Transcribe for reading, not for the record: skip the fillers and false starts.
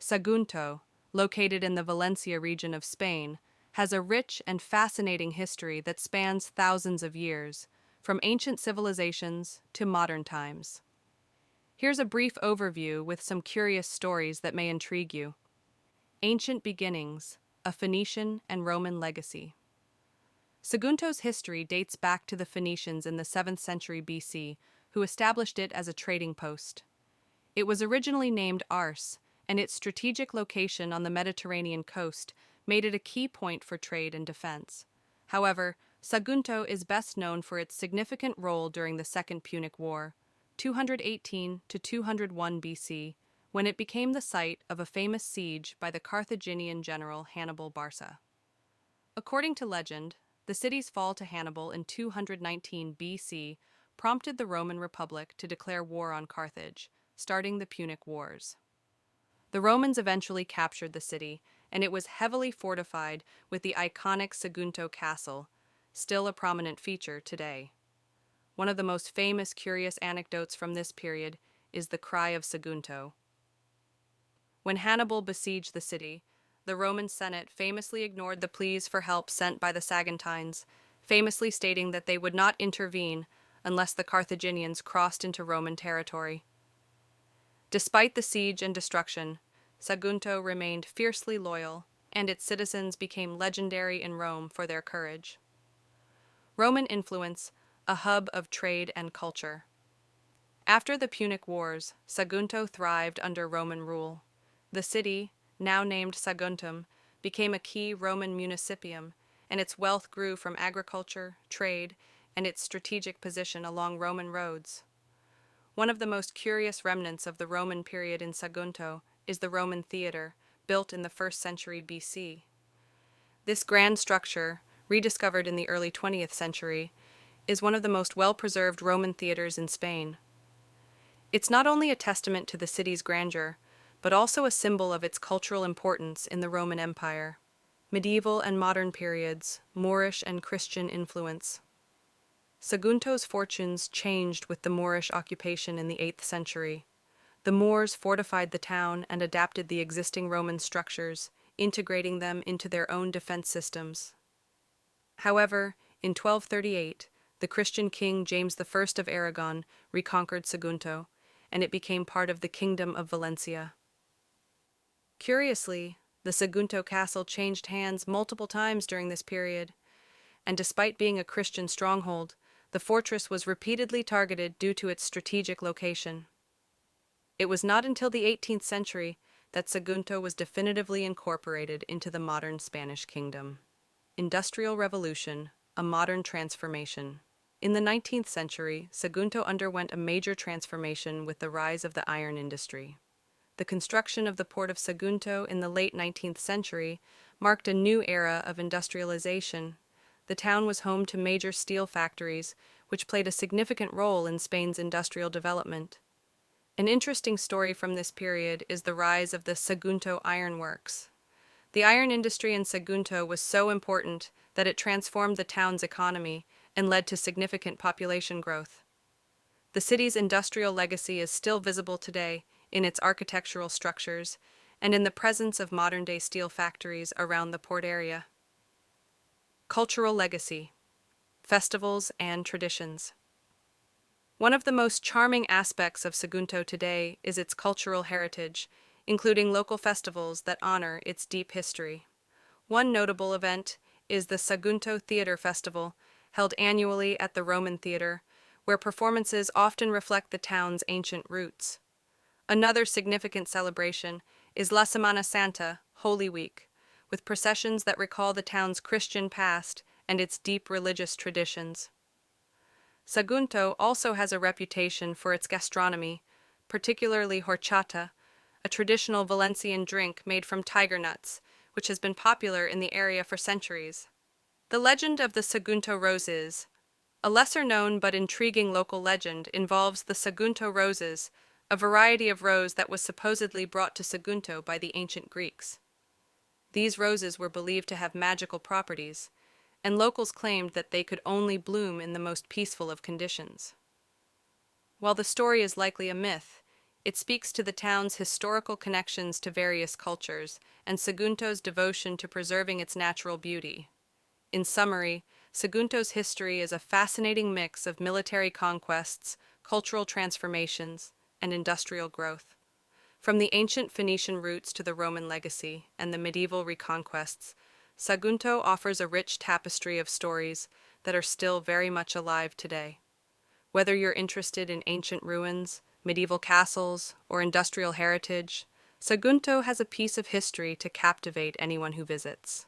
Sagunto, located in the Valencia region of Spain, has a rich and fascinating history that spans thousands of years, from ancient civilizations to modern times. Here's a brief overview with some curious stories that may intrigue you. Ancient Beginnings, a Phoenician and Roman Legacy. Sagunto's history dates back to the Phoenicians in the 7th century BC, who established it as a trading post. It was originally named Ars, and its strategic location on the Mediterranean coast made it a key point for trade and defense. However, Sagunto is best known for its significant role during the Second Punic War, 218 to 201 BC, when it became the site of a famous siege by the Carthaginian general Hannibal Barca. According to legend, the city's fall to Hannibal in 219 BC prompted the Roman Republic to declare war on Carthage, starting the Punic Wars. The Romans eventually captured the city, and it was heavily fortified with the iconic Sagunto Castle, still a prominent feature today. One of the most famous curious anecdotes from this period is the Cry of Sagunto. When Hannibal besieged the city, the Roman Senate famously ignored the pleas for help sent by the Saguntines, famously stating that they would not intervene unless the Carthaginians crossed into Roman territory. Despite the siege and destruction, Sagunto remained fiercely loyal, and its citizens became legendary in Rome for their courage. Roman influence, a hub of trade and culture. After the Punic Wars, Sagunto thrived under Roman rule. The city, now named Saguntum, became a key Roman municipium, and its wealth grew from agriculture, trade, and its strategic position along Roman roads. One of the most curious remnants of the Roman period in Sagunto is the Roman theater, built in the 1st century BC. This grand structure, rediscovered in the early 20th century, is one of the most well-preserved Roman theaters in Spain. It's not only a testament to the city's grandeur, but also a symbol of its cultural importance in the Roman Empire. Medieval and modern periods, Moorish and Christian influence. Sagunto's fortunes changed with the Moorish occupation in the 8th century. The Moors fortified the town and adapted the existing Roman structures, integrating them into their own defense systems. However, in 1238, the Christian king James I of Aragon reconquered Sagunto, and it became part of the Kingdom of Valencia. Curiously, the Sagunto Castle changed hands multiple times during this period, and despite being a Christian stronghold, the fortress was repeatedly targeted due to its strategic location. It was not until the 18th century that Sagunto was definitively incorporated into the modern Spanish kingdom. Industrial Revolution, a modern transformation. In the 19th century, Sagunto underwent a major transformation with the rise of the iron industry. The construction of the port of Sagunto in the late 19th century marked a new era of industrialization. The town was home to major steel factories, which played a significant role in Spain's industrial development. An interesting story from this period is the rise of the Sagunto Ironworks. The iron industry in Sagunto was so important that it transformed the town's economy and led to significant population growth. The city's industrial legacy is still visible today in its architectural structures and in the presence of modern-day steel factories around the port area. Cultural legacy, festivals and traditions. One of the most charming aspects of Sagunto today is its cultural heritage, including local festivals that honor its deep history. One notable event is the Sagunto Theater Festival, held annually at the Roman Theater, where performances often reflect the town's ancient roots. Another significant celebration is La Semana Santa, Holy Week, with processions that recall the town's Christian past and its deep religious traditions. Sagunto also has a reputation for its gastronomy, particularly horchata, a traditional Valencian drink made from tiger nuts, which has been popular in the area for centuries. The legend of the Sagunto roses. A lesser-known but intriguing local legend involves the Sagunto roses, a variety of rose that was supposedly brought to Sagunto by the ancient Greeks. These roses were believed to have magical properties, and locals claimed that they could only bloom in the most peaceful of conditions. While the story is likely a myth, It speaks to the town's historical connections to various cultures and Sagunto's devotion to preserving its natural beauty. In summary, Sagunto's history is a fascinating mix of military conquests, cultural transformations, and industrial growth. From the ancient Phoenician roots to the Roman legacy and the medieval reconquests, Sagunto offers a rich tapestry of stories that are still very much alive today. Whether you're interested in ancient ruins, medieval castles, or industrial heritage, Sagunto has a piece of history to captivate anyone who visits.